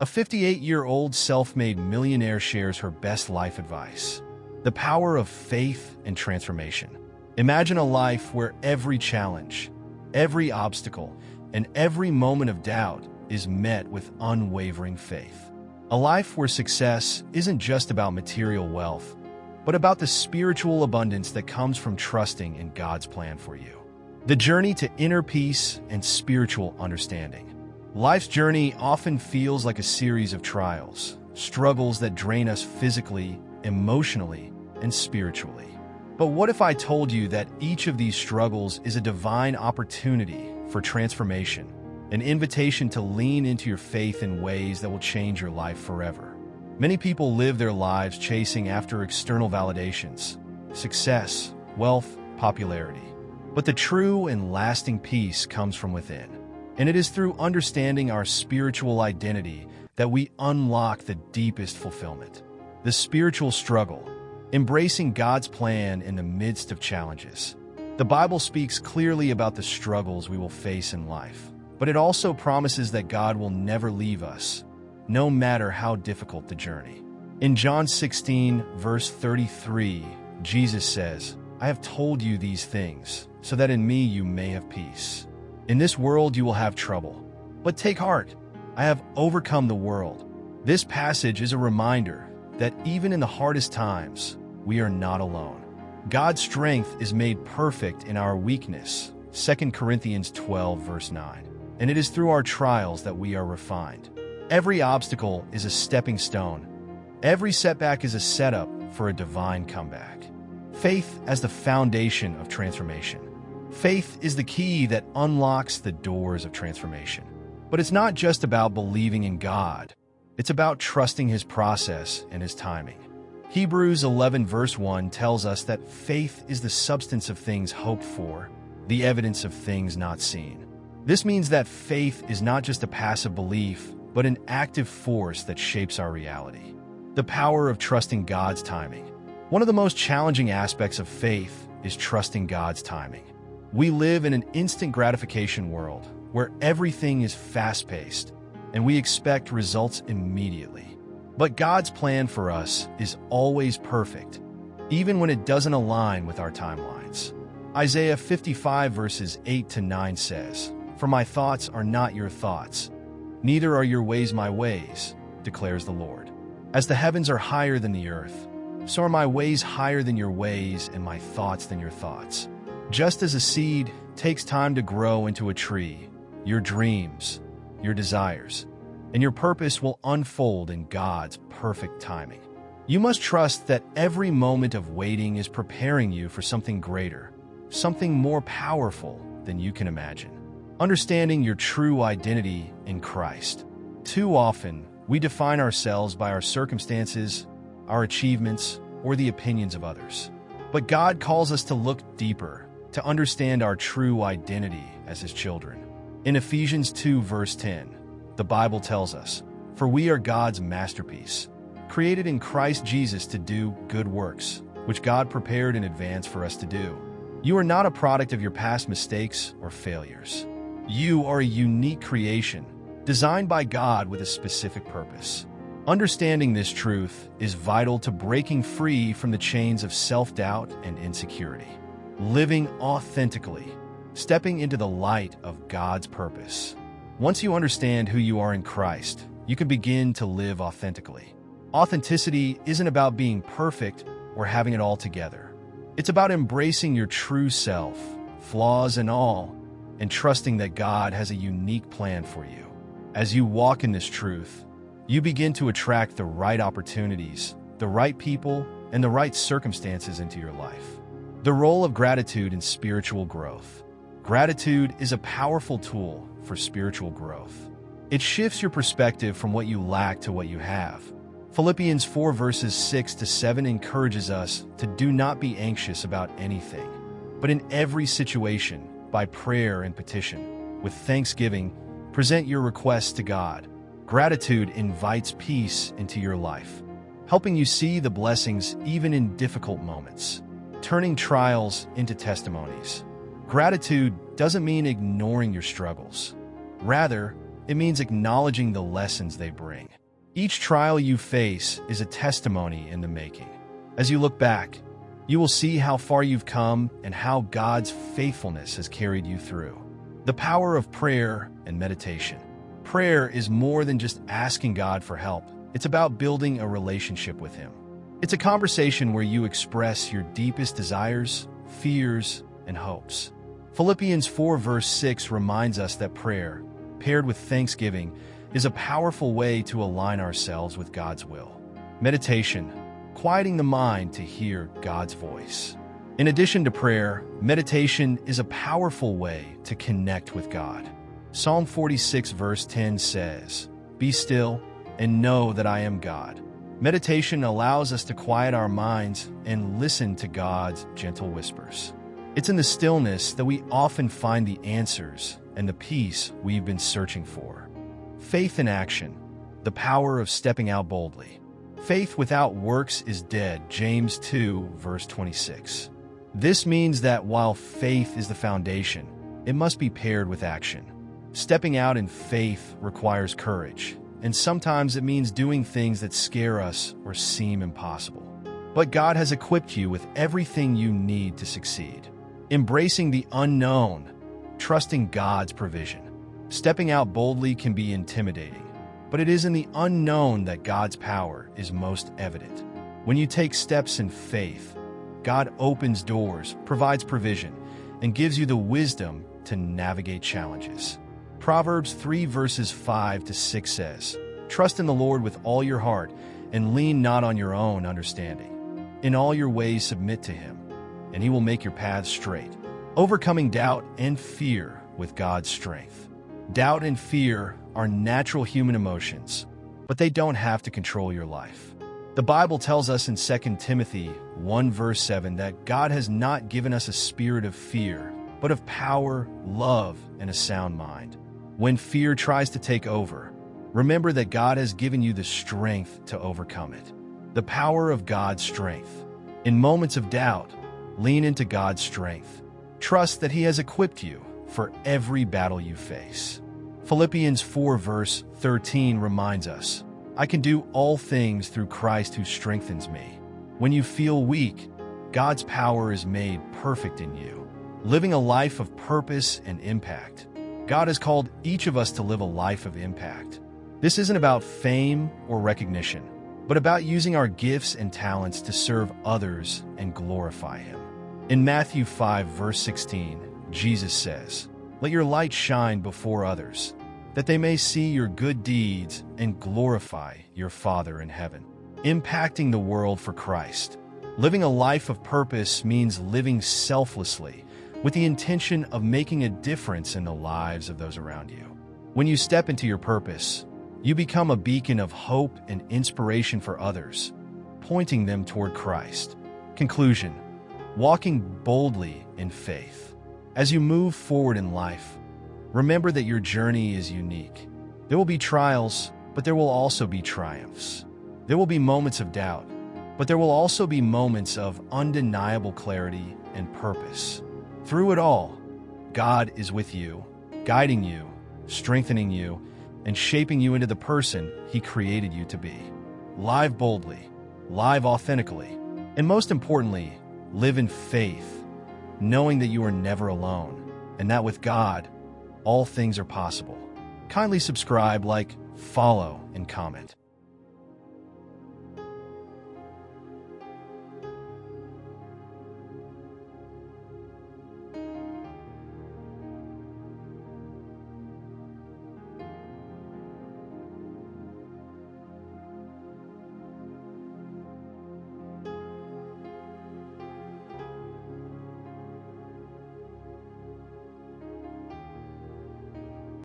A 58-year-old self-made millionaire shares her best life advice: the power of faith and transformation. Imagine a life where every challenge, every obstacle, and every moment of doubt is met with unwavering faith. A life where success isn't just about material wealth, but about the spiritual abundance that comes from trusting in God's plan for you. The journey to inner peace and spiritual understanding. Life's journey often feels like a series of trials, struggles that drain us physically, emotionally, and spiritually. But what if I told you that each of these struggles is a divine opportunity for transformation, an invitation to lean into your faith in ways that will change your life forever? Many people live their lives chasing after external validations, success, wealth, popularity. But the true and lasting peace comes from within. And it is through understanding our spiritual identity that we unlock the deepest fulfillment. The spiritual struggle, embracing God's plan in the midst of challenges. The Bible speaks clearly about the struggles we will face in life, but it also promises that God will never leave us, no matter how difficult the journey. In John 16, verse 33, Jesus says, "I have told you these things, so that in me you may have peace. In this world you will have trouble, but take heart, I have overcome the world." This passage is a reminder that even in the hardest times, we are not alone. God's strength is made perfect in our weakness, 2 Corinthians 12, verse 9. And it is through our trials that we are refined. Every obstacle is a stepping stone. Every setback is a setup for a divine comeback. Faith as the foundation of transformation. Faith is the key that unlocks the doors of transformation. But it's not just about believing in God. It's about trusting His process and His timing. Hebrews 11, verse 1 tells us that faith is the substance of things hoped for, the evidence of things not seen. This means that faith is not just a passive belief, but an active force that shapes our reality. The power of trusting God's timing. One of the most challenging aspects of faith is trusting God's timing. We live in an instant gratification world where everything is fast-paced and we expect results immediately. But God's plan for us is always perfect, even when it doesn't align with our timelines. Isaiah 55 verses 8 to 9 says, "For my thoughts are not your thoughts, neither are your ways my ways, declares the Lord. As the heavens are higher than the earth, so are my ways higher than your ways and my thoughts than your thoughts." Just as a seed takes time to grow into a tree, your dreams, your desires, and your purpose will unfold in God's perfect timing. You must trust that every moment of waiting is preparing you for something greater, something more powerful than you can imagine. Understanding your true identity in Christ. Too often, we define ourselves by our circumstances, our achievements, or the opinions of others. But God calls us to look deeper, to understand our true identity as His children. In Ephesians 2, verse 10, the Bible tells us, "For we are God's masterpiece, created in Christ Jesus to do good works, which God prepared in advance for us to do." You are not a product of your past mistakes or failures. You are a unique creation, designed by God with a specific purpose. Understanding this truth is vital to breaking free from the chains of self-doubt and insecurity. Living authentically, stepping into the light of God's purpose. Once you understand who you are in Christ, you can begin to live authentically. Authenticity isn't about being perfect or having it all together. It's about embracing your true self, flaws and all, and trusting that God has a unique plan for you. As you walk in this truth, you begin to attract the right opportunities, the right people, and the right circumstances into your life. The role of gratitude in spiritual growth. Gratitude is a powerful tool for spiritual growth. It shifts your perspective from what you lack to what you have. Philippians 4 verses 6 to 7 encourages us to do not be anxious about anything, but in every situation, by prayer and petition, with thanksgiving, present your requests to God. Gratitude invites peace into your life, helping you see the blessings even in difficult moments, turning trials into testimonies. Gratitude doesn't mean ignoring your struggles. Rather, It means acknowledging the lessons they bring. Each trial you face is a testimony in the making. As you look back, you will see how far you've come and how God's faithfulness has carried you through. The power of prayer and meditation. Prayer is more than just asking God for help. It's about building a relationship with Him. It's a conversation where you express your deepest desires, fears, and hopes. Philippians 4 verse 6 reminds us that prayer, paired with thanksgiving, is a powerful way to align ourselves with God's will. Meditation, quieting the mind to hear God's voice. In addition to prayer, meditation is a powerful way to connect with God. Psalm 46 verse 10 says, "Be still and know that I am God." Meditation allows us to quiet our minds and listen to God's gentle whispers. It's in the stillness that we often find the answers and the peace we've been searching for. Faith in action, the power of stepping out boldly. Faith without works is dead, James 2 verse 26. This means that while faith is the foundation, it must be paired with action. Stepping out in faith requires courage, and sometimes it means doing things that scare us or seem impossible. But God has equipped you with everything you need to succeed. Embracing the unknown, trusting God's provision. Stepping out boldly can be intimidating, but it is in the unknown that God's power is most evident. When you take steps in faith, God opens doors, provides provision, and gives you the wisdom to navigate challenges. Proverbs 3 verses 5 to 6 says, "Trust in the Lord with all your heart, and lean not on your own understanding. In all your ways submit to Him, and He will make your paths straight." Overcoming doubt and fear with God's strength. Doubt and fear are natural human emotions, but they don't have to control your life. The Bible tells us in 2 Timothy 1 verse 7 that God has not given us a spirit of fear, but of power, love, and a sound mind. When fear tries to take over, remember that God has given you the strength to overcome it. The power of God's strength. In moments of doubt, lean into God's strength. Trust that He has equipped you for every battle you face. Philippians 4 verse 13 reminds us, "I can do all things through Christ who strengthens me." When you feel weak, God's power is made perfect in you. Living a life of purpose and impact. God has called each of us to live a life of impact. This isn't about fame or recognition, but about using our gifts and talents to serve others and glorify Him. In Matthew 5 verse 16, Jesus says, "Let your light shine before others, that they may see your good deeds and glorify your Father in heaven." Impacting the world for Christ. Living a life of purpose means living selflessly, with the intention of making a difference in the lives of those around you. When you step into your purpose, you become a beacon of hope and inspiration for others, pointing them toward Christ. Conclusion: walking boldly in faith. As you move forward in life, remember that your journey is unique. There will be trials, but there will also be triumphs. There will be moments of doubt, but there will also be moments of undeniable clarity and purpose. Through it all, God is with you, guiding you, strengthening you, and shaping you into the person He created you to be. Live boldly, live authentically, and most importantly, live in faith, knowing that you are never alone, and that with God, all things are possible. Kindly subscribe, like, follow, and comment.